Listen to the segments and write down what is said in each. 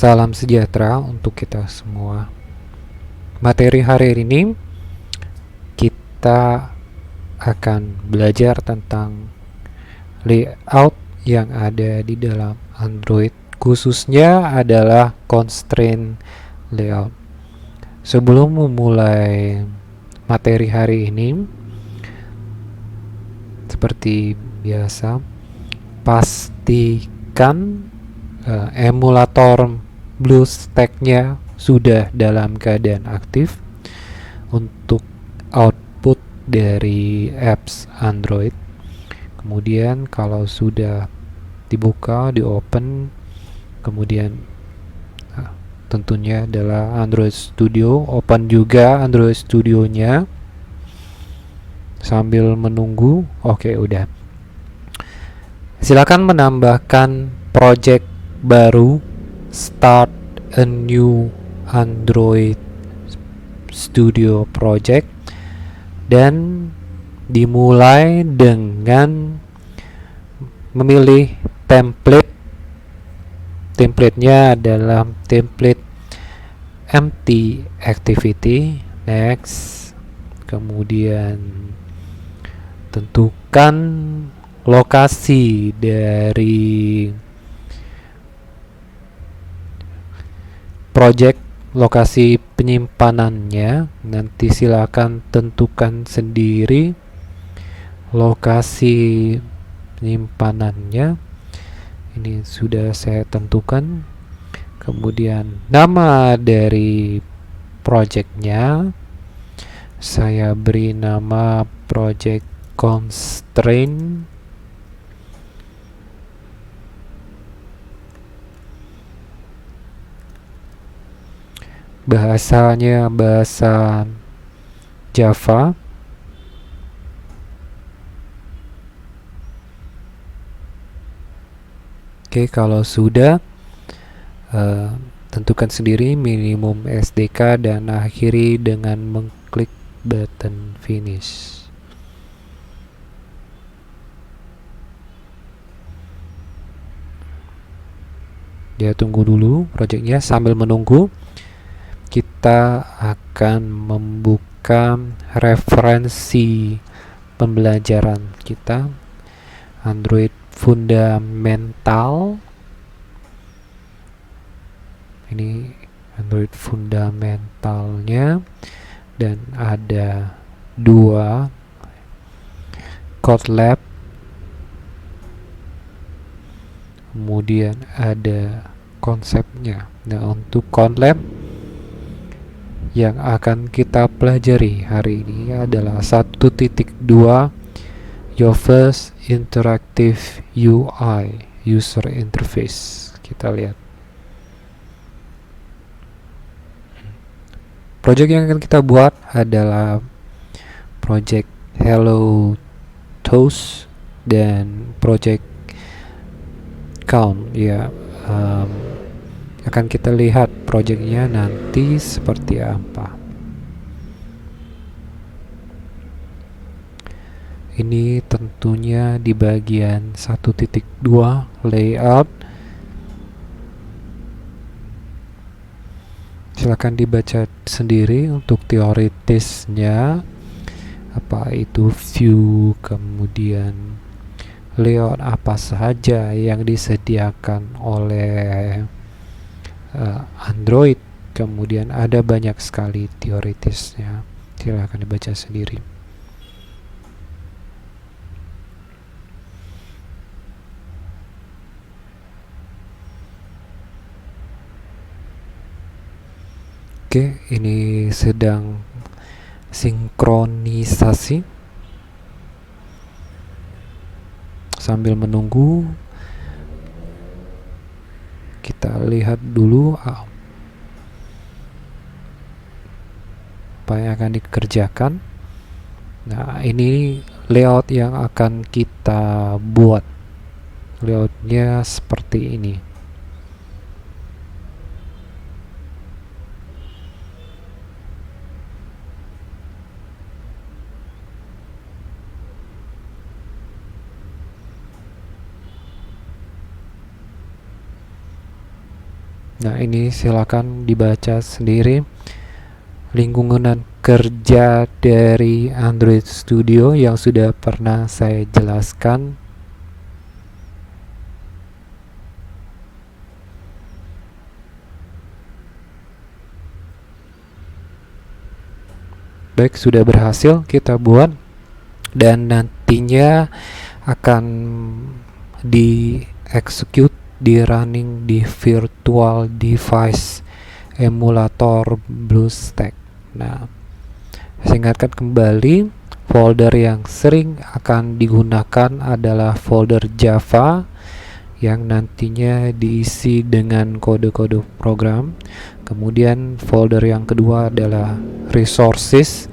Salam sejahtera untuk kita semua. Materi hari ini kita akan belajar tentang layout yang ada di dalam Android, khususnya adalah constraint layout. Sebelum memulai materi hari ini, seperti biasa, pastikan emulator BlueStack-nya sudah dalam keadaan aktif untuk output dari apps Android. Kemudian kalau sudah dibuka, di open, kemudian tentunya adalah Android Studio, open juga Android Studio-nya sambil menunggu. Oke, udah. Silakan menambahkan project baru, start a new Android Studio project, dan dimulai dengan memilih template. Templatenya adalah template empty activity. Next, kemudian tentukan lokasi dari project, lokasi penyimpanannya. Nanti silakan tentukan sendiri lokasi penyimpanannya. Ini sudah saya tentukan. Kemudian nama dari projectnya saya beri nama project constraint. Bahasanya bahasa Java. Oke, kalau sudah tentukan sendiri minimum SDK dan akhiri dengan mengklik button finish. Ya, tunggu dulu projectnya. Sambil menunggu, kita akan membuka referensi pembelajaran kita, Android Fundamental. Ini Android fundamentalnya, dan ada 2 Kotlab, kemudian ada konsepnya. Nah, untuk Kotlab yang akan kita pelajari hari ini adalah 1.2 Your First Interactive UI, User Interface. Kita lihat project yang akan kita buat adalah project Hello Toast dan project Count. Ya, akan kita lihat projectnya nanti seperti apa. Ini tentunya di bagian 1.2 layout. Silakan dibaca sendiri untuk teoritisnya, apa itu view, kemudian layout apa saja yang disediakan oleh Android. Kemudian ada banyak sekali teoritisnya, silakan dibaca sendiri. Oke, ini sedang sinkronisasi. Sambil menunggu, kita lihat dulu apa yang akan dikerjakan. Nah, ini layout yang akan kita buat. Layoutnya seperti ini. Nah, ini silakan dibaca sendiri. Lingkungan kerja dari Android Studio yang sudah pernah saya jelaskan. Baik, sudah berhasil kita buat dan nantinya akan di execute, di running di virtual device emulator BlueStack. Nah, saya ingatkan kembali, folder yang sering akan digunakan adalah folder Java yang nantinya diisi dengan kode-kode program. Kemudian folder yang kedua adalah resources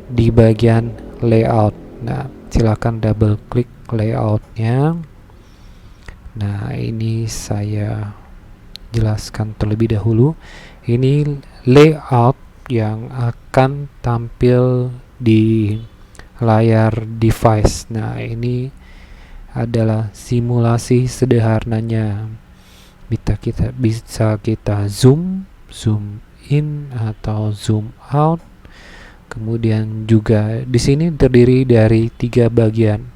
di bagian layout. Nah, silakan double klik layoutnya. Nah, ini saya jelaskan terlebih dahulu. Ini layout yang akan tampil di layar device. Nah, ini adalah simulasi sederhananya. Bisa kita zoom in atau zoom out. Kemudian juga di sini terdiri dari 3 bagian.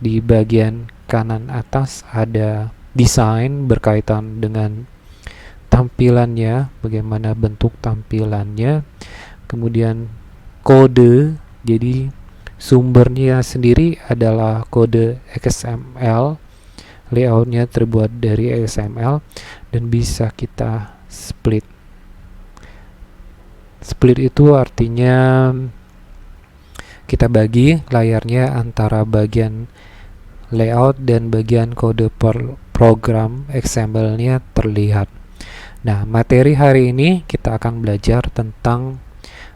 Di bagian kanan atas ada desain berkaitan dengan tampilannya, bagaimana bentuk tampilannya. Kemudian kode, jadi sumbernya sendiri adalah kode XML, layoutnya terbuat dari XML dan bisa kita split. Split itu artinya kita bagi layarnya antara bagian layout dan bagian kode program XML-nya terlihat. Nah, materi hari ini kita akan belajar tentang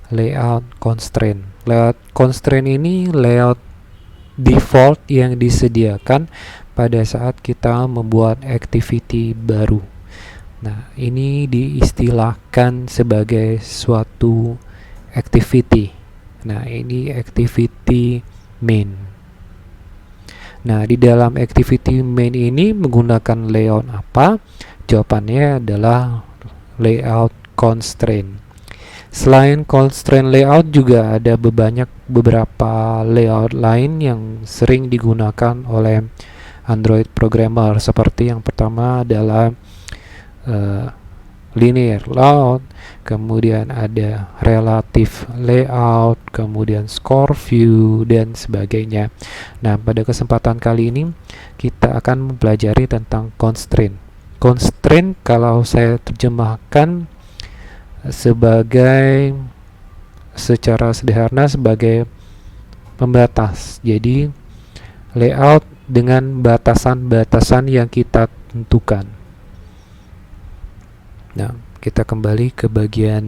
layout constraint. Layout constraint ini layout default yang disediakan pada saat kita membuat activity baru. Nah, ini diistilahkan sebagai suatu activity. Nah, ini activity main. Nah, di dalam activity main ini menggunakan layout apa? Jawabannya adalah layout constraint. Selain constraint layout juga ada beberapa layout lain yang sering digunakan oleh Android programmer, seperti yang pertama adalah linear layout, kemudian ada relative layout, kemudian score view, dan sebagainya. Nah, pada kesempatan kali ini kita akan mempelajari tentang constraint. Constraint kalau saya terjemahkan secara sederhana sebagai pembatas. Jadi layout dengan batasan-batasan yang kita tentukan. Nah, kita kembali ke bagian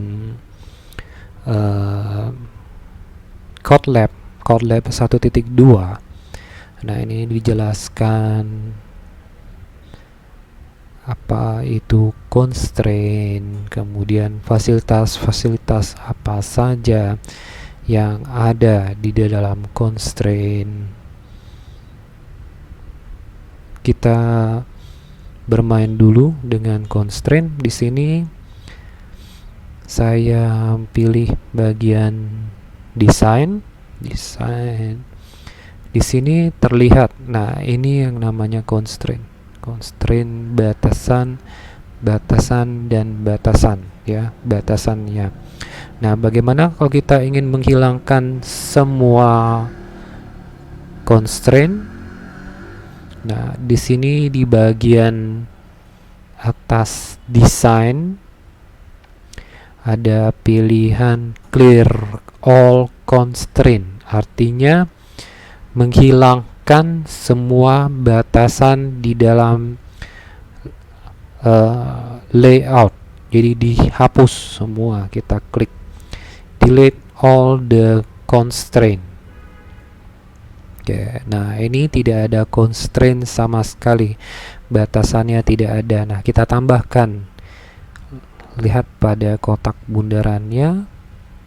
Kotlab 1.2. Nah, ini dijelaskan apa itu constraint, kemudian fasilitas-fasilitas apa saja yang ada di dalam constraint. Kita bermain dulu dengan constraint. Di sini saya pilih bagian desain. Di sini terlihat. Nah, ini yang namanya constraint. Constraint batasan dan batasan, ya, batasannya. Nah, bagaimana kalau kita ingin menghilangkan semua constraint? Nah, di sini di bagian atas desain ada pilihan clear all constraint, artinya menghilangkan semua batasan di dalam layout. Jadi dihapus semua, kita klik delete all the constraint. Oke, nah ini tidak ada constraint sama sekali, batasannya tidak ada. Nah, kita tambahkan, lihat pada kotak bundarannya,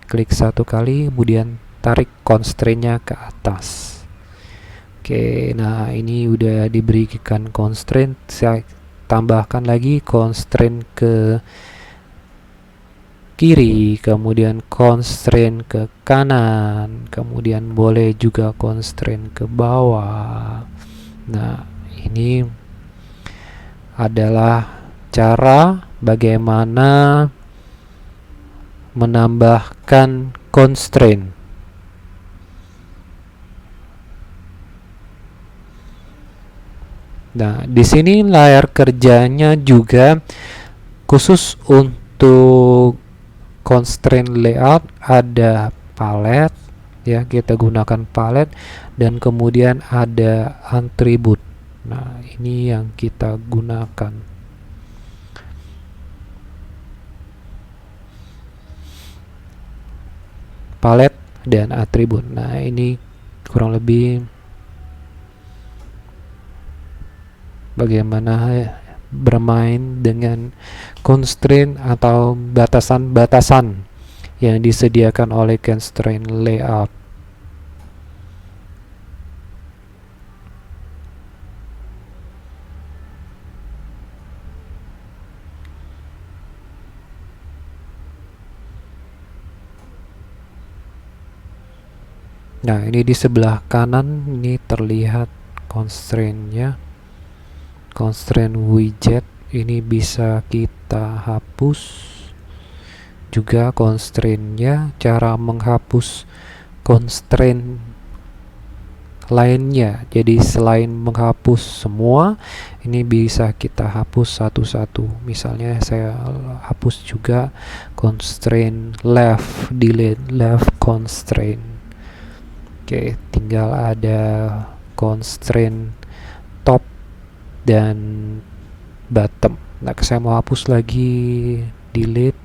klik satu kali, kemudian tarik constraint-nya ke atas. Oke, nah ini udah diberikan constraint. tambahkan lagi constraint ke kiri, kemudian constraint ke kanan, kemudian boleh juga constraint ke bawah. Nah, ini adalah cara bagaimana menambahkan constraint. Nah, di sini layar kerjanya juga khusus untuk constraint layout, ada palet ya, kita gunakan palet, dan kemudian ada attribute. Nah, ini yang kita gunakan. Palet dan atribut. Nah, ini kurang lebih bagaimana bermain dengan constraint atau batasan-batasan yang disediakan oleh constraint layout. Nah, ini di sebelah kanan ini terlihat constraint-nya. Constraint widget ini bisa kita hapus. Juga constraint-nya, cara menghapus constraint lainnya. Jadi selain menghapus semua, ini bisa kita hapus satu-satu. Misalnya saya hapus juga constraint left, delete left constraint. Oke, tinggal ada constraint top dan bottom. Nah, saya mau hapus lagi, delete,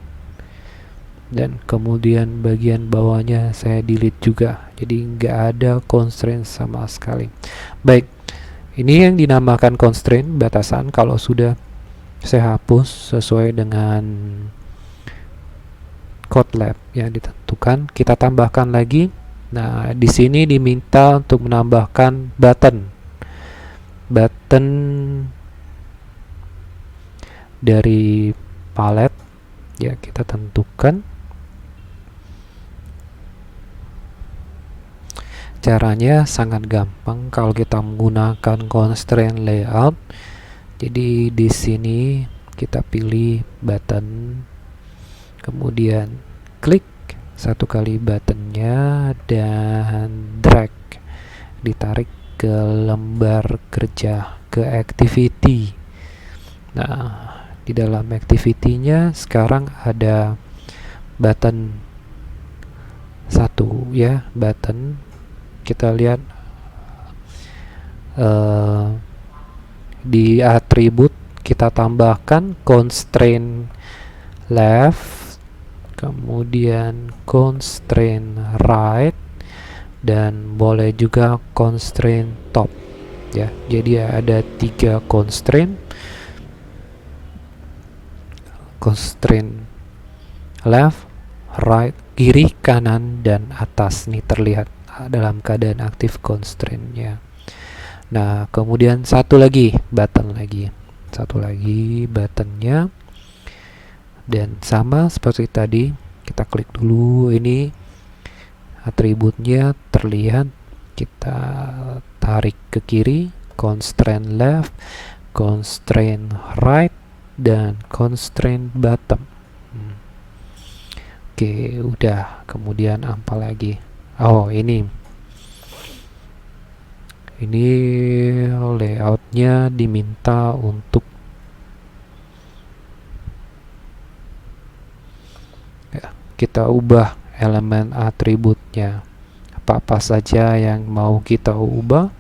dan kemudian bagian bawahnya saya delete juga. Jadi nggak ada constraint sama sekali. Baik, ini yang dinamakan constraint, batasan. Kalau sudah saya hapus sesuai dengan code lab yang ditentukan, kita tambahkan lagi. Nah, di sini diminta untuk menambahkan button dari palet ya, kita tentukan. Caranya sangat gampang kalau kita menggunakan constraint layout. Jadi di sini kita pilih button, kemudian klik satu kali buttonnya dan drag, ditarik ke lembar kerja, ke activity. Nah, di dalam activity-nya sekarang ada button satu ya, button. Kita lihat di atribut kita tambahkan constraint left, kemudian constraint right, dan boleh juga constraint top ya. Jadi ada 3 constraint left, right, kiri, kanan, dan atas. Ini terlihat dalam keadaan aktif constraint-nya. Nah, kemudian satu lagi buttonnya, dan sama seperti tadi, kita klik dulu. Ini atributnya terlihat, kita tarik ke kiri, constraint left, constraint right, dan constraint bottom. Oke, udah. Kemudian apa lagi? Oh, ini layoutnya diminta untuk ya, kita ubah elemen atributnya, apa saja yang mau kita ubah.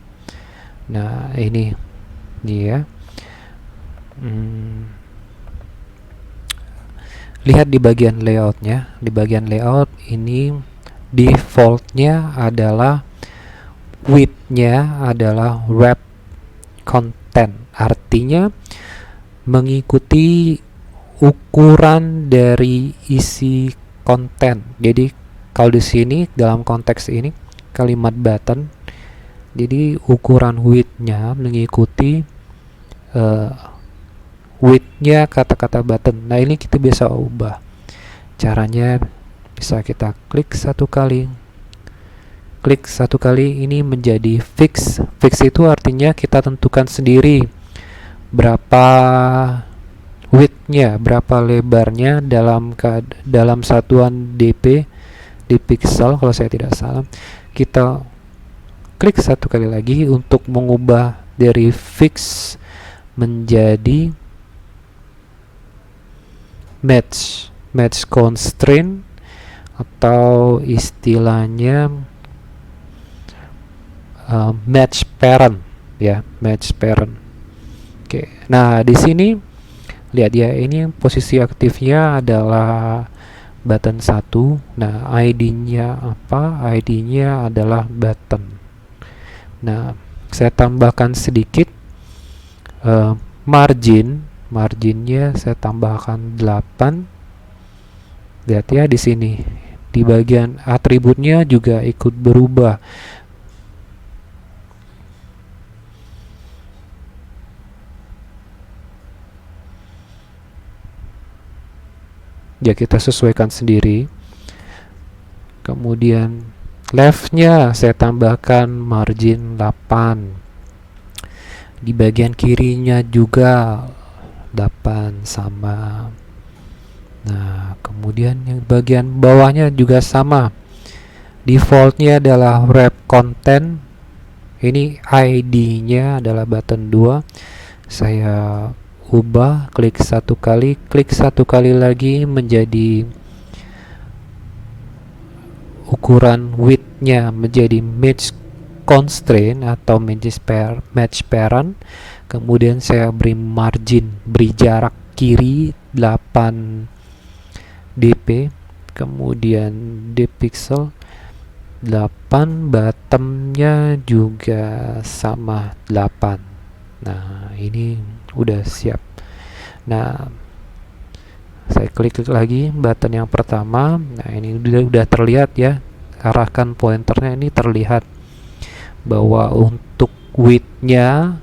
Nah, ini ya. Lihat di bagian layoutnya. Di bagian layout ini defaultnya adalah width-nya adalah wrap content, artinya mengikuti ukuran dari isi konten. Jadi kalau di sini dalam konteks ini kalimat button, jadi ukuran width-nya mengikuti width-nya kata-kata button. Nah, ini kita bisa ubah. Caranya bisa kita klik satu kali, ini menjadi fix. Fix itu artinya kita tentukan sendiri berapa width-nya, berapa lebarnya dalam satuan dp di pixel kalau saya tidak salah. Kita klik satu kali lagi untuk mengubah dari fix menjadi match constraint, atau istilahnya match parent ya, match parent. Oke, nah di sini lihat ya, ini posisi aktifnya adalah button 1. Nah, ID-nya apa? ID-nya adalah button. Nah, saya tambahkan sedikit marginnya saya tambahkan 8. Lihat ya di sini, di bagian atributnya juga ikut berubah. Ya, kita sesuaikan sendiri. Kemudian left-nya saya tambahkan margin 8. Di bagian kirinya juga 8 sama. Nah, kemudian yang bagian bawahnya juga sama. Defaultnya adalah wrap content. Ini ID-nya adalah button 2. Saya ubah, klik satu kali lagi menjadi ukuran width-nya menjadi match constraint atau match parent. Kemudian saya beri margin, beri jarak kiri 8 dp, kemudian dpixel 8, bottomnya juga sama 8. Nah, ini udah siap. Nah, saya klik lagi button yang pertama. Nah, ini udah terlihat ya, arahkan pointernya, ini terlihat bahwa untuk width-nya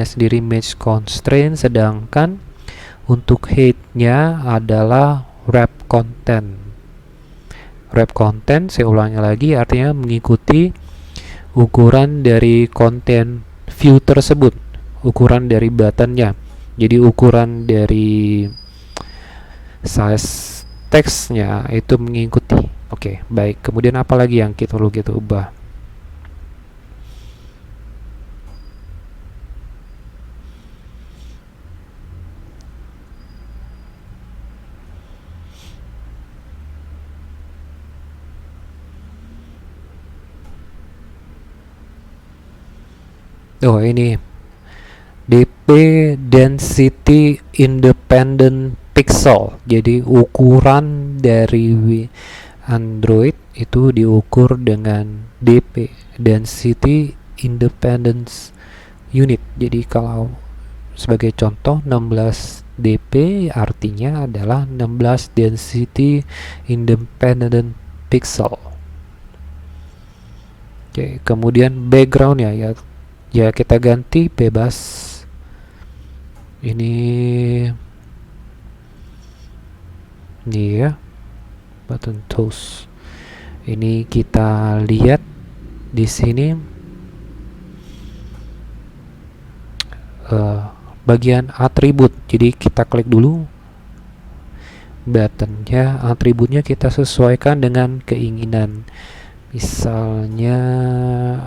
sendiri match constraint, sedangkan untuk height-nya adalah wrap content. Wrap content, saya ulangi lagi, artinya mengikuti ukuran dari konten view tersebut, ukuran dari buttonnya. Jadi ukuran dari size teksnya itu mengikuti. Oke, baik. Kemudian apa lagi yang perlu kita ubah? Oh, ini DP density independent pixel. Jadi ukuran dari Android itu diukur dengan DP, density independence unit. Jadi kalau sebagai contoh 16 dp artinya adalah 16 density independent pixel. Oke, kemudian background ya kita ganti bebas. Ini ya, button toast. Ini kita lihat di sini bagian atribut. Jadi kita klik dulu buttonnya, atributnya kita sesuaikan dengan keinginan. Misalnya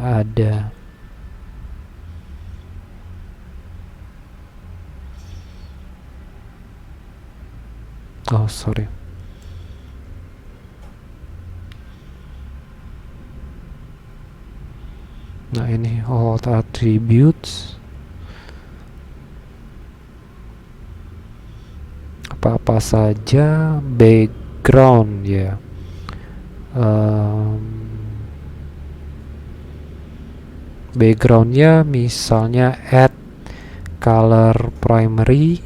ada sorry. Nah, ini all attributes, apa saja, background ya, backgroundnya misalnya add color primary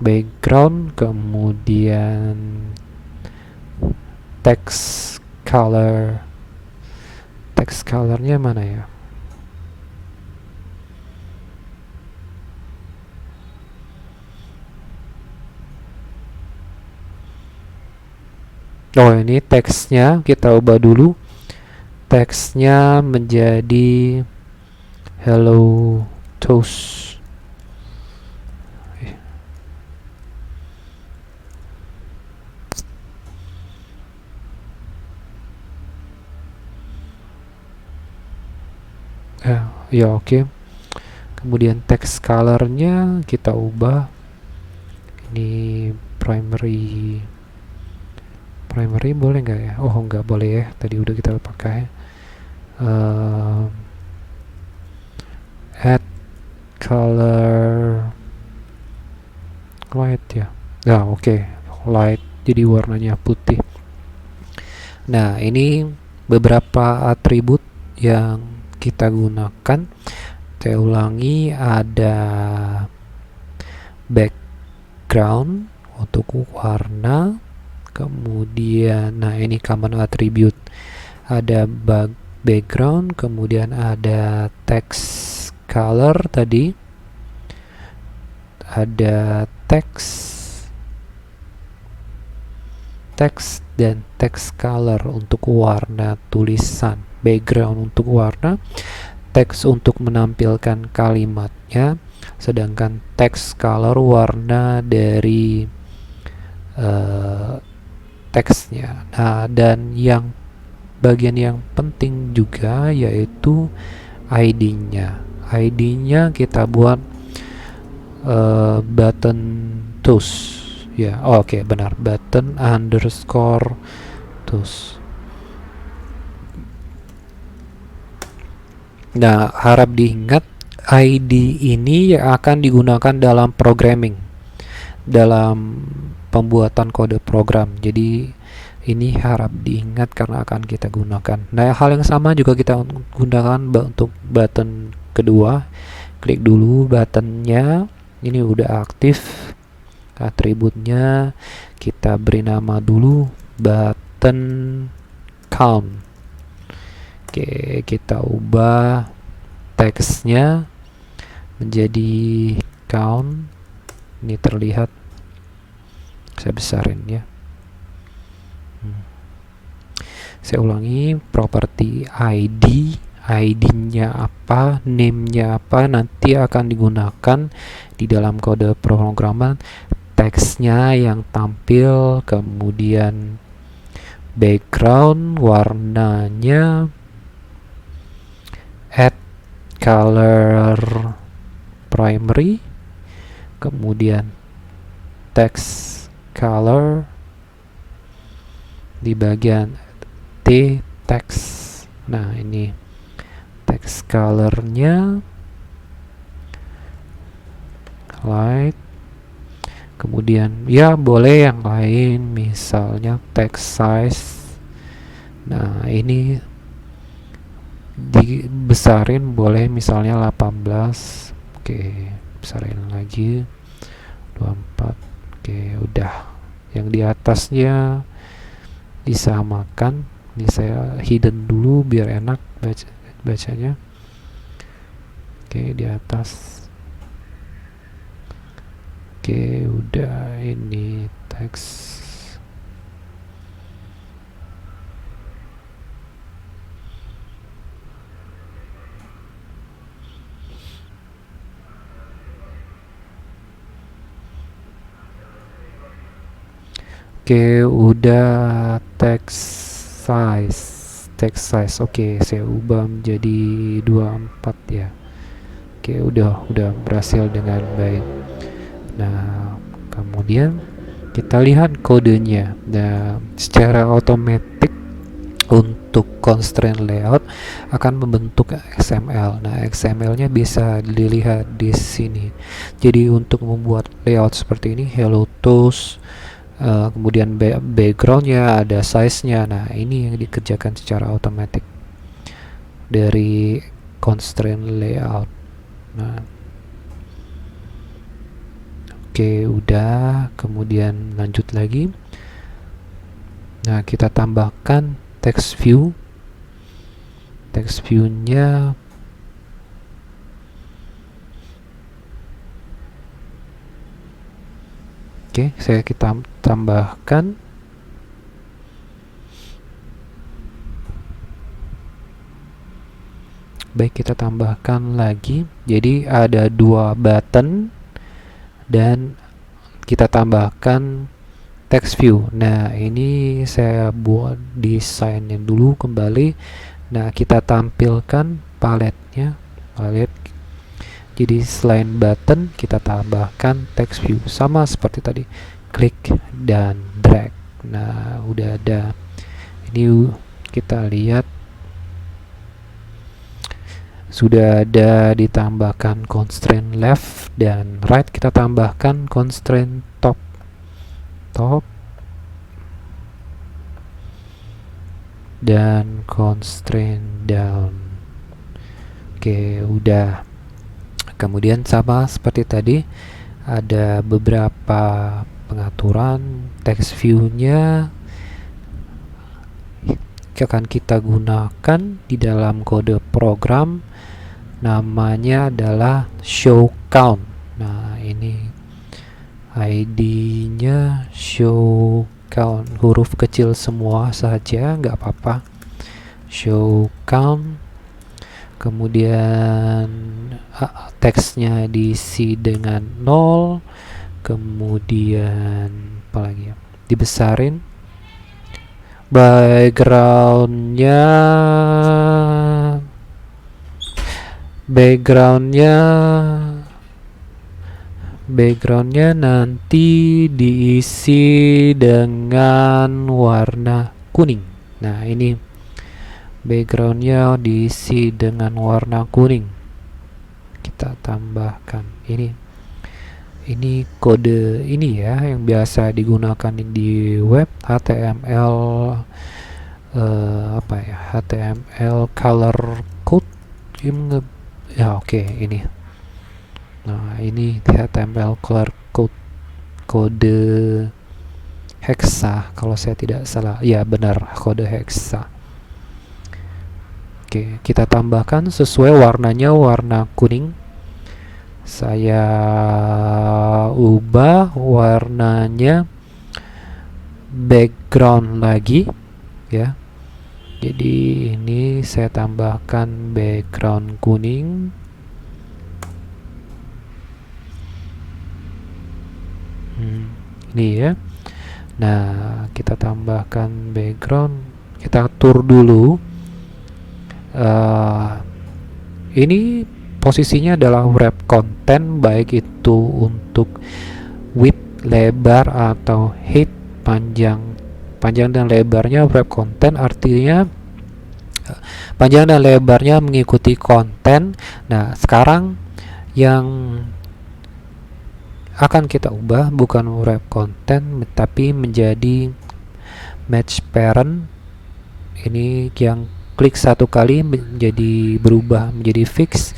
background, kemudian text colornya mana ya, Oh, ini teksnya kita ubah dulu. Teksnya menjadi hello toast. Ya oke. Kemudian text colornya kita ubah. Ini primary. Primary boleh nggak ya? Oh, nggak boleh ya. Tadi udah kita pakai. Add color light ya. Nah, oke. Light jadi warnanya putih. Nah, ini beberapa atribut yang kita gunakan. Saya ulangi, ada background untuk warna, kemudian nah ini common attribute, ada background, kemudian ada text color tadi, ada text dan text color untuk warna tulisan, background untuk warna, teks untuk menampilkan kalimatnya, sedangkan text color warna dari teksnya. Nah, dan yang bagian yang penting juga yaitu ID-nya. ID-nya kita buat button toast ya. Oke, benar, button underscore toast. Nah, harap diingat ID ini yang akan digunakan dalam programming, dalam pembuatan kode program. Jadi ini harap diingat karena akan kita gunakan. Nah, hal yang sama juga kita gunakan untuk button kedua. Klik dulu buttonnya, ini udah aktif. Atributnya kita beri nama dulu button count. Oke, kita ubah teksnya menjadi count. Ini terlihat, saya besarin ya. Saya ulangi, properti ID, ID-nya apa, name-nya apa, nanti akan digunakan di dalam kode pemrograman. Teksnya yang tampil, kemudian background, warnanya, add color primary, kemudian text color di bagian T text. Nah, ini text colornya light, kemudian ya boleh yang lain, misalnya text size. Nah, ini dibesarin boleh, misalnya 18. Oke, besarin lagi 24. Oke, udah. Yang di atasnya disamakan. Ini saya hidden dulu biar enak bacanya. Oke, di atas. Oke, udah. Ini teks. Oke, udah text size. Oke, saya ubah menjadi 24 ya. Oke, udah berhasil dengan baik. Nah, kemudian kita lihat kodenya. Nah, secara otomatis untuk constraint layout akan membentuk XML. Nah, XML-nya bisa dilihat di sini. Jadi untuk membuat layout seperti ini, hello toast, kemudian backgroundnya ada size-nya. Nah, ini yang dikerjakan secara otomatis dari constraint layout. Nah, oke, udah. Kemudian lanjut lagi. Nah, kita tambahkan text view. Text view-nya oke, kita tambahkan Baik, kita tambahkan lagi. Jadi ada 2 button dan kita tambahkan text view. Nah, ini saya buat desainnya dulu kembali. Nah, kita tampilkan paletnya. Jadi selain button kita tambahkan text view sama seperti tadi, klik dan drag. Nah, udah ada. Ini kita lihat sudah ada ditambahkan constraint left dan right. Kita tambahkan constraint top dan constraint down. Oke, udah. Kemudian sama seperti tadi, ada beberapa pengaturan text view-nya akan kita gunakan di dalam kode program, namanya adalah show count. Nah, ini ID-nya show count, huruf kecil semua saja, nggak apa-apa. Show count. Kemudian teksnya diisi dengan 0. Kemudian apa lagi ya? Dibesarin. Backgroundnya nanti diisi dengan warna kuning. Nah, ini backgroundnya diisi dengan warna kuning. Kita tambahkan ini kode ini ya, yang biasa digunakan di web, HTML HTML color code ya. Oke, ini. Nah, ini HTML color code, kode hexa kalau saya tidak salah. Ya, benar, kode hexa. Oke, kita tambahkan sesuai warnanya, warna kuning. Saya ubah warnanya background lagi ya. Jadi ini saya tambahkan background kuning. Ini ya. Nah, kita tambahkan background. Kita atur dulu. Ini posisinya adalah wrap content, baik itu untuk width, lebar, atau height, panjang dan lebarnya. Wrap content artinya panjang dan lebarnya mengikuti konten. Nah, sekarang yang akan kita ubah bukan wrap content tapi menjadi match parent. Ini yang klik satu kali menjadi berubah menjadi fix,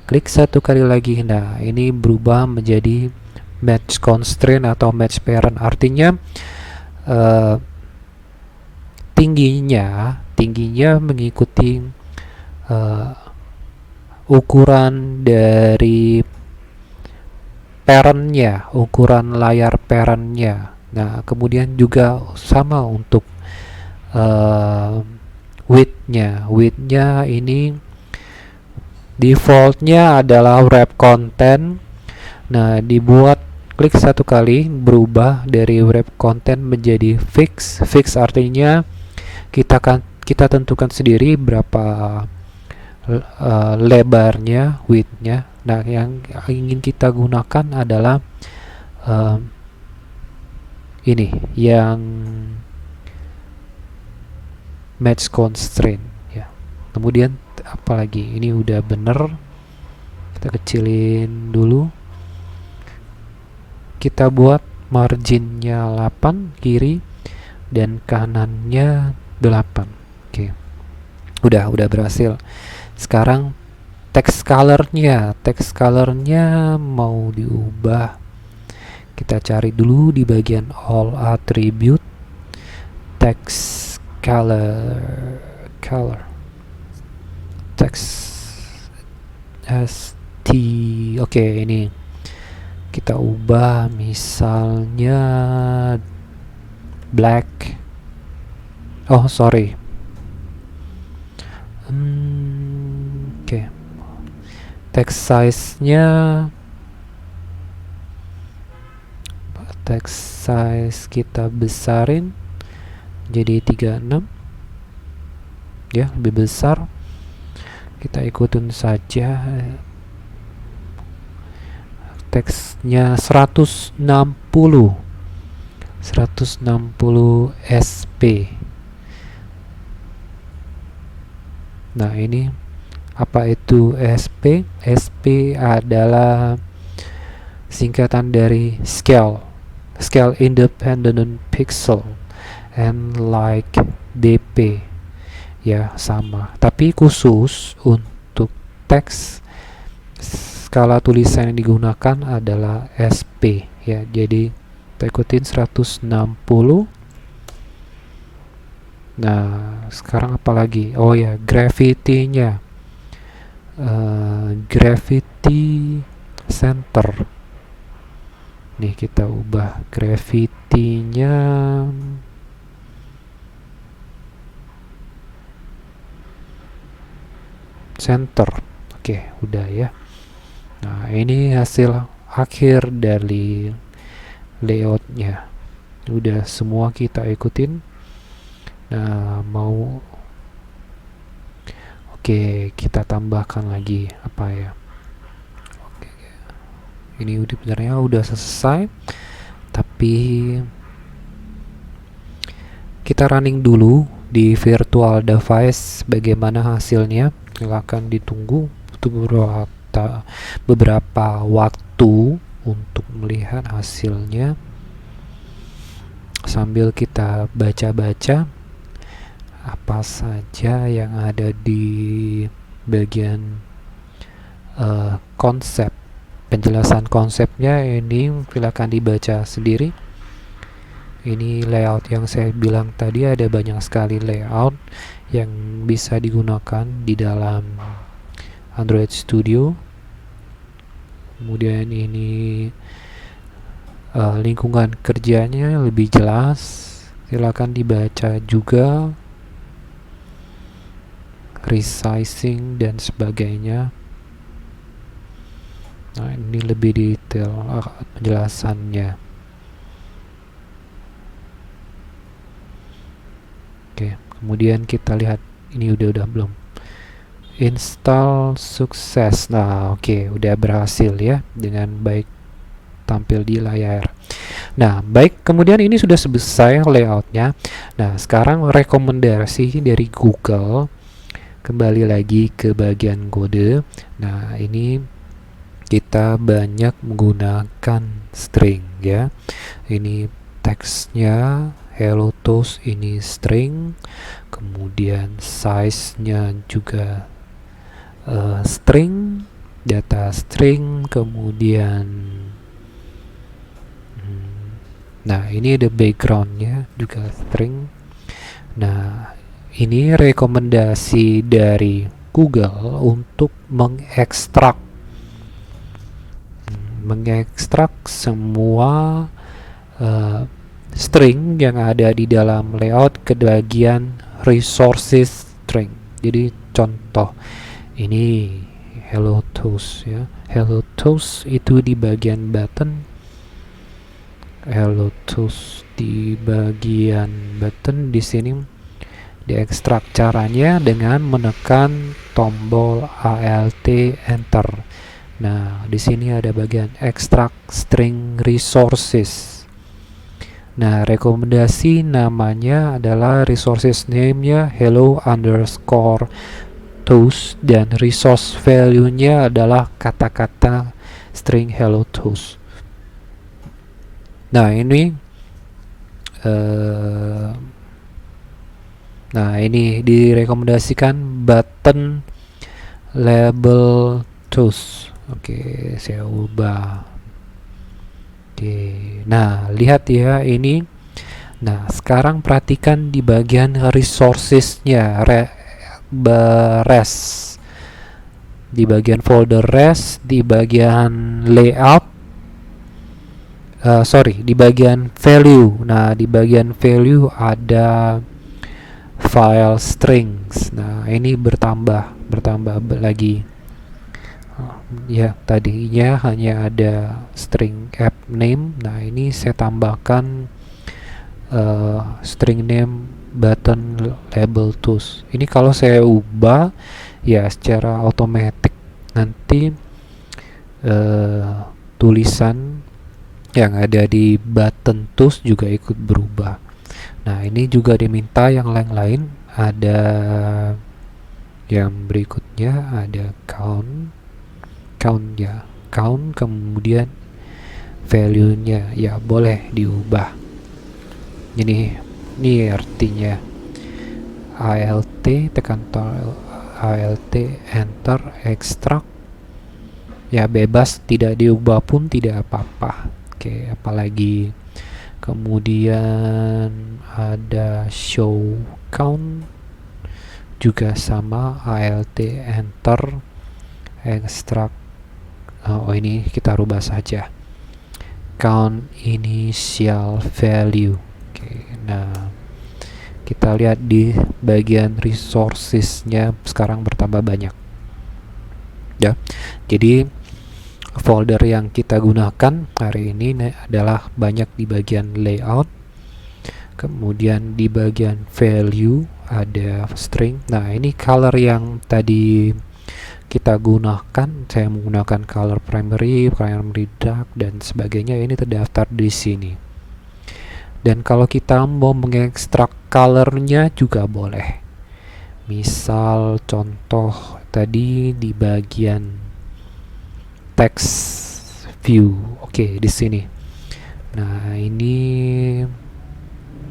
klik satu kali lagi. Nah, ini berubah menjadi match constraint atau match parent. Artinya tingginya mengikuti ukuran dari parentnya, ukuran layar parentnya. Nah, kemudian juga sama untuk widthnya ini defaultnya adalah wrap content. Nah, dibuat klik satu kali berubah dari wrap content menjadi fix. Fix artinya kita tentukan sendiri berapa lebarnya, widthnya. Nah, yang ingin kita gunakan adalah ini yang match constraint ya. Kemudian apalagi, ini udah bener, kita kecilin dulu. Kita buat marginnya 8 kiri dan kanannya 8. Oke. Udah berhasil. Sekarang text colornya mau diubah. Kita cari dulu di bagian all attribute, text color text st. Oke, ini kita ubah misalnya black. Oke, text size-nya, text size kita besarin jadi 36 ya, lebih besar. Kita ikutin saja, teksnya 160 SP. Nah, ini apa itu SP? SP adalah singkatan dari scale independent pixel, and like DP ya, sama, tapi khusus untuk teks skala tulisan yang digunakan adalah SP ya. Jadi kita ikutin 160. Nah, sekarang apa lagi? Oh ya, gravity-nya, gravity center. Nih, kita ubah gravity-nya center. Oke, udah ya. Nah, ini hasil akhir dari layoutnya. Udah semua kita ikutin. Nah, oke, kita tambahkan lagi apa ya. Oke, ini sebenarnya udah selesai, tapi kita running dulu di virtual device bagaimana hasilnya. Silakan ditunggu beberapa waktu untuk melihat hasilnya sambil kita baca-baca apa saja yang ada di bagian konsep, penjelasan konsepnya. Ini silakan dibaca sendiri. Ini layout yang saya bilang tadi, ada banyak sekali layout yang bisa digunakan di dalam Android Studio. Kemudian ini lingkungan kerjanya lebih jelas, silakan dibaca juga, resizing dan sebagainya. Nah, ini lebih detail penjelasannya. Oke, kemudian kita lihat ini udah belum install sukses. Nah, oke, udah berhasil ya dengan baik tampil di layar. Nah, baik, kemudian ini sudah selesai layoutnya. Nah, sekarang rekomendasi dari Google, kembali lagi ke bagian kode. Nah, ini kita banyak menggunakan string ya. Ini teksnya Hello Toast, ini string, kemudian size-nya juga string, data string, kemudian nah, ini ada background-nya juga string. Nah, ini rekomendasi dari Google untuk mengekstrak semua string yang ada di dalam layout ke bagian resources string. Jadi contoh ini Hello Toast ya. Hello Toast itu di bagian button. Hello Toast di bagian button di sini diekstrak. Caranya dengan menekan tombol Alt Enter. Nah, di sini ada bagian extract string resources. Nah, rekomendasi namanya adalah resources name-nya hello underscore toast, dan resource value-nya adalah kata-kata string hello toast. Nah, ini direkomendasikan button label toast. Oke, saya ubah. Oke, nah lihat ya ini. Nah, sekarang perhatikan di bagian resources-nya, res, di bagian folder res, di bagian layout, di bagian value. Nah, di bagian value ada file strings. Nah, ini bertambah lagi. ya tadinya hanya ada string app name. Nah, ini saya tambahkan string name button label tools. Ini kalau saya ubah ya secara otomatis nanti tulisan yang ada di button tools juga ikut berubah. Nah, ini juga diminta yang lain-lain. Ada yang berikutnya, ada count ya, count, kemudian value-nya ya boleh diubah. Ini artinya alt, tekan alt, enter, extract ya, bebas, tidak diubah pun tidak apa-apa. Oke, apalagi kemudian ada show count juga sama, alt, enter, extract. Ini kita rubah saja, count initial value. Oke, nah kita lihat di bagian resources-nya sekarang bertambah banyak ya. Jadi folder yang kita gunakan hari ini adalah banyak di bagian layout, kemudian di bagian value ada string. Nah, ini color yang tadi kita gunakan, saya menggunakan color primary dark dan sebagainya, ini terdaftar di sini. Dan kalau kita mau mengekstrak colornya juga boleh. Misal contoh tadi di bagian text view. Oke, di sini. Nah, ini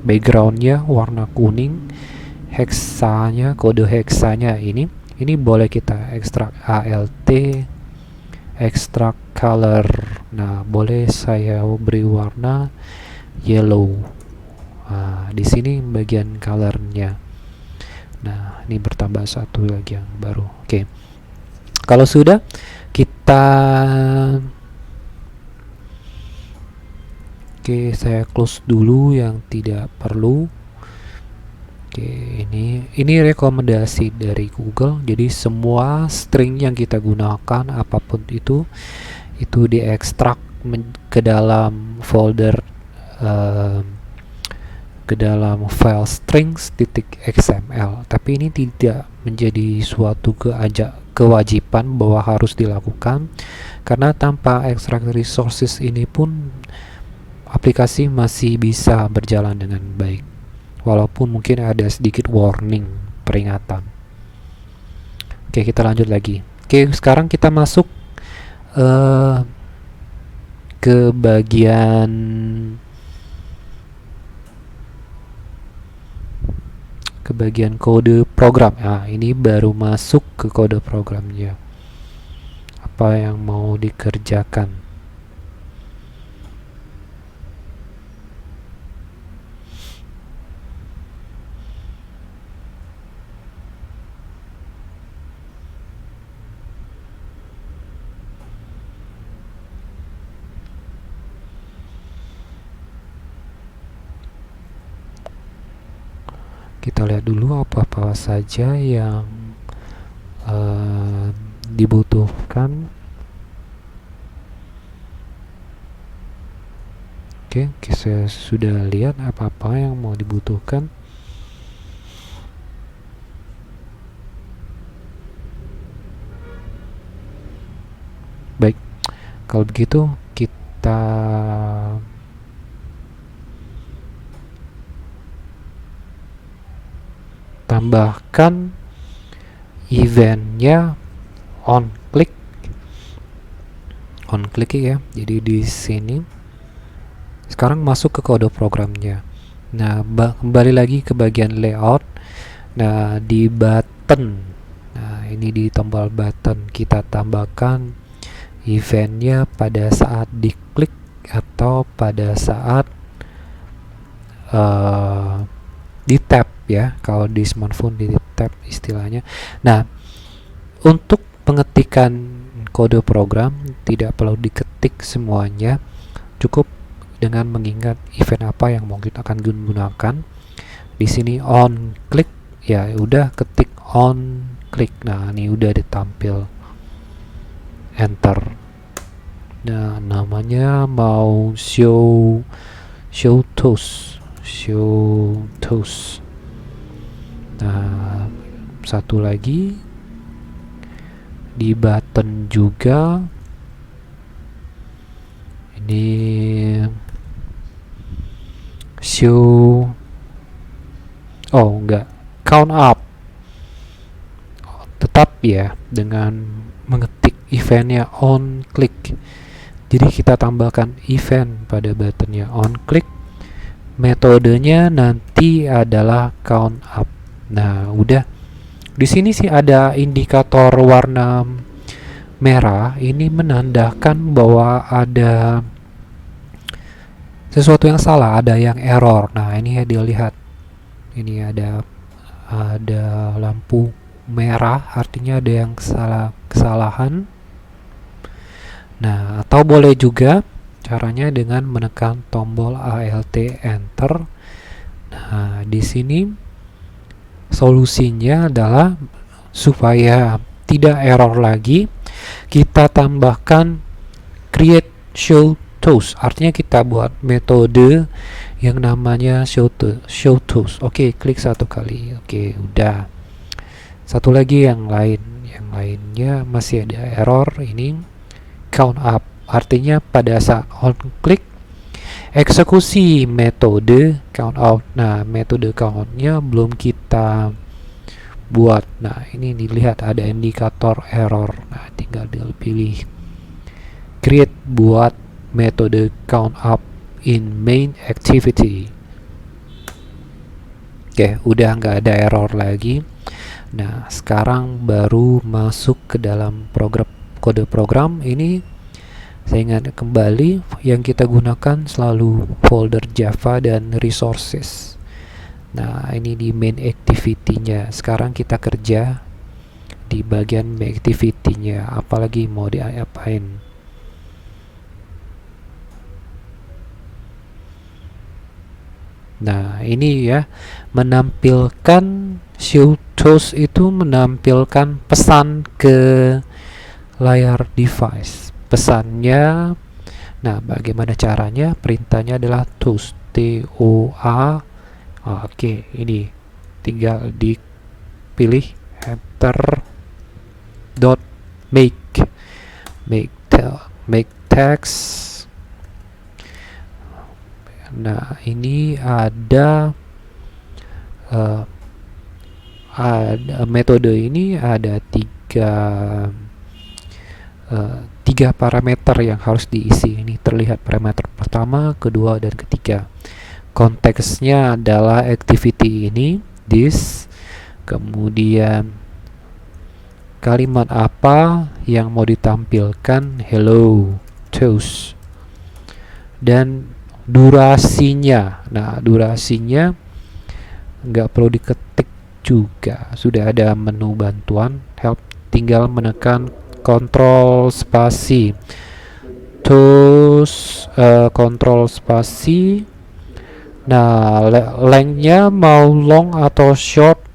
backgroundnya warna kuning, heksanya, kode heksanya ini boleh kita ekstrak alt, ekstrak color. Nah, boleh saya beri warna yellow. Nah, di sini bagian colornya. Nah, ini bertambah satu lagi yang baru. Oke, kalau sudah kita saya close dulu yang tidak perlu. Oke, ini rekomendasi dari Google. Jadi semua string yang kita gunakan apapun itu diekstrak ke dalam folder ke dalam file strings.xml. Tapi ini tidak menjadi suatu kewajiban bahwa harus dilakukan, karena tanpa extract resources ini pun aplikasi masih bisa berjalan dengan baik, walaupun mungkin ada sedikit warning, peringatan. Oke, kita lanjut lagi. Oke, sekarang kita masuk ke bagian kode program. Nah, ini baru masuk ke kode programnya. Apa yang mau dikerjakan? Kita lihat dulu apa-apa saja yang dibutuhkan. Oke, saya sudah lihat apa-apa yang mau dibutuhkan. Baik, kalau begitu kita tambahkan eventnya on click ya. Jadi di sini sekarang masuk ke kode programnya. Nah, kembali lagi ke bagian layout. Nah, di button, nah ini di tombol button kita tambahkan eventnya pada saat diklik atau pada saat di tab ya, kalau di smartphone di tab istilahnya. Nah, untuk pengetikan kode program tidak perlu diketik semuanya, cukup dengan mengingat event apa yang mau kita akan gunakan. Di sini on click ya, udah ketik on click. Nah, ini udah ditampil enter. Nah, namanya mau show toast. Nah, satu lagi di button juga ini show, oh enggak, count up. Tetap ya dengan mengetik eventnya on click. Jadi kita tambahkan event pada buttonnya on click. Metodenya nanti adalah count up. Nah, udah. Di sini sih ada indikator warna merah. Ini menandakan bahwa ada sesuatu yang salah, ada yang error. Nah, ini ya dilihat. Ini ada lampu merah, artinya ada yang kesalahan. Nah, atau boleh juga caranya dengan menekan tombol Alt Enter. Nah, di sini solusinya adalah supaya tidak error lagi, kita tambahkan create show toast. Artinya kita buat metode yang namanya show toast. Oke, klik satu kali. Oke, udah. Satu lagi yang lainnya masih ada error. Ini count up, artinya pada saat on click eksekusi metode count out. Nah, metode countnya belum kita buat. Nah, ini dilihat ada indikator error. Nah, tinggal pilih create buat metode count up in main activity. Oke, udah nggak ada error lagi. Nah, sekarang baru masuk ke dalam kode program. Ini saya ingat kembali yang kita gunakan selalu folder Java dan resources. Nah, ini di main activity-nya. Sekarang kita kerja di bagian main activity-nya. Apalagi mau diapain? Nah, ini ya menampilkan show toast itu menampilkan pesan ke layar device. Pesannya, nah bagaimana caranya? Perintahnya adalah toast, T-O-A. Oke, ini tinggal dipilih enter dot make text. Nah, ini ada metode ini ada tiga parameter yang harus diisi. Ini terlihat parameter pertama, kedua, dan ketiga. Konteksnya adalah activity ini, this, kemudian kalimat apa yang mau ditampilkan, hello toast, dan durasinya. Nah, durasinya nggak perlu diketik juga, sudah ada menu bantuan help, tinggal menekan kontrol spasi terus kontrol spasi. Nah, lengthnya mau long atau short,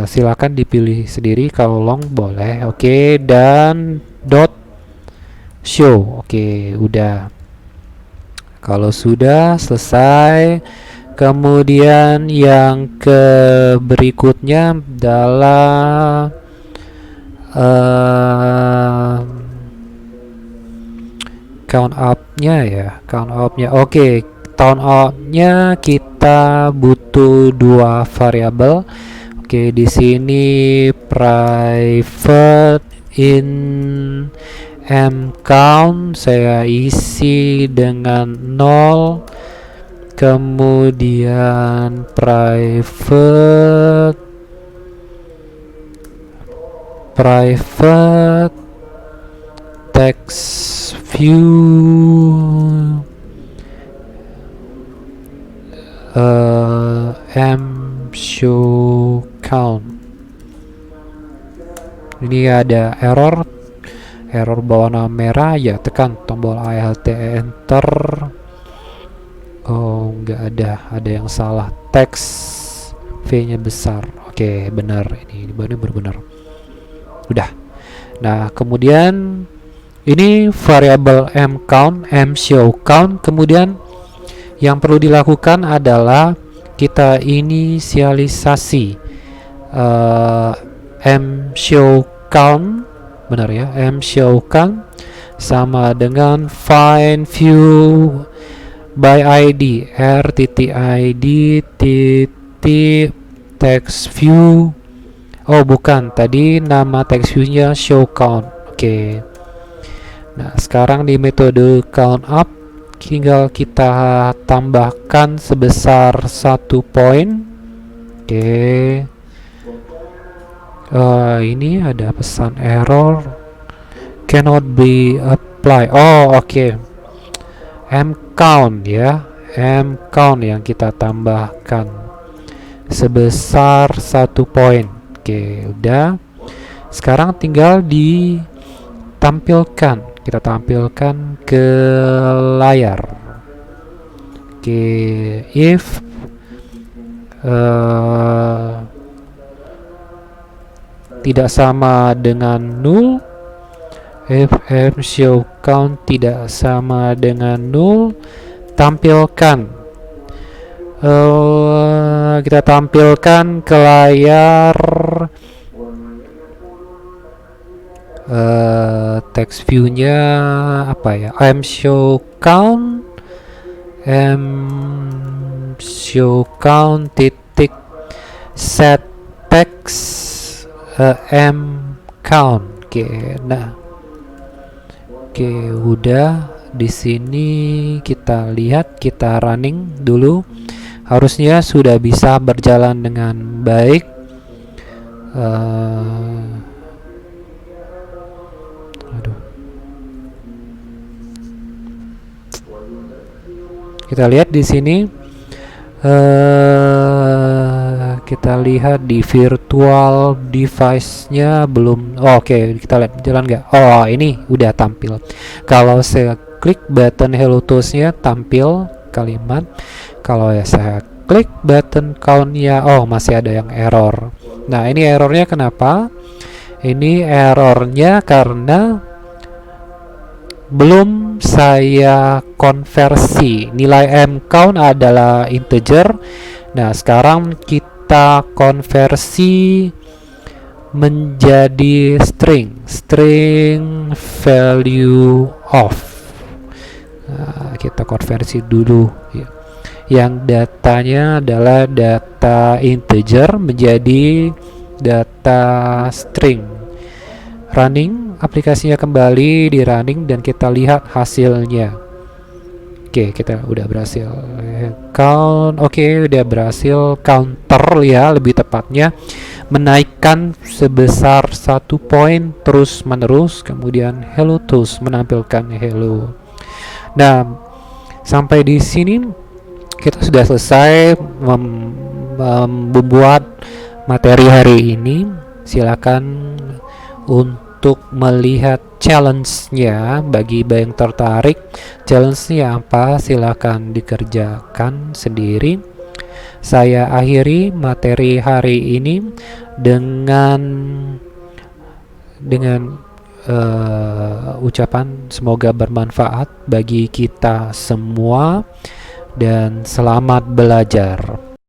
silakan dipilih sendiri. Kalau long boleh. Oke, dan dot show. Oke, udah. Kalau sudah selesai, kemudian yang berikutnya adalah count up-nya ya, count up-nya. Oke, count up-nya kita butuh dua variabel. Oke, di sini private in mcount saya isi dengan 0, kemudian private text view show count. Ini ada error berwarna merah, ya tekan tombol Alt Enter. Oh, nggak ada yang salah, teks V nya besar. Oke, benar, ini benar. Udah. Nah, kemudian ini variabel mshow count. Kemudian yang perlu dilakukan adalah kita inisialisasi mshow count, benar ya, mshow count sama dengan find view by id r.id text view. Oh bukan, tadi nama text view-nya show count. Oke. Nah, sekarang di metode count up tinggal kita tambahkan sebesar 1 poin. Oke. Ini ada pesan error cannot be apply. Oh, oke. Mcount ya. Mcount yang kita tambahkan sebesar 1 poin. Oke, udah. Sekarang tinggal ditampilkan. Kita tampilkan ke layar. Oke, if tidak sama dengan null, if mshow count tidak sama dengan null, tampilkan kita tampilkan ke layar text view-nya apa ya, mshow count titik set text count. Oke, nah, oke, udah. Di sini kita lihat, kita running dulu, harusnya sudah bisa berjalan dengan baik. Kita lihat di sini, kita lihat di virtual device-nya belum. Oke, kita lihat jalan nggak? Oh, ini udah tampil. Kalau saya klik button Hello Tools-nya tampil kalimat. Kalau ya saya klik button count-nya, oh masih ada yang error. Nah, ini errornya kenapa? Ini errornya karena belum saya konversi. Nilai mcount adalah integer. Nah, sekarang kita konversi menjadi string value of. Nah, kita konversi dulu ya. Yang datanya adalah data integer menjadi data string. Running, aplikasinya kembali di running dan kita lihat hasilnya. Oke, kita udah berhasil count. Oke, udah berhasil counter ya, lebih tepatnya menaikkan sebesar 1 poin terus menerus. Kemudian Hello Tools menampilkan hello. Nah, sampai di sini kita sudah selesai membuat materi hari ini. Silakan untuk melihat challenge-nya bagi yang tertarik. Challenge-nya apa? Silakan dikerjakan sendiri. Saya akhiri materi hari ini dengan ucapan semoga bermanfaat bagi kita semua dan selamat belajar.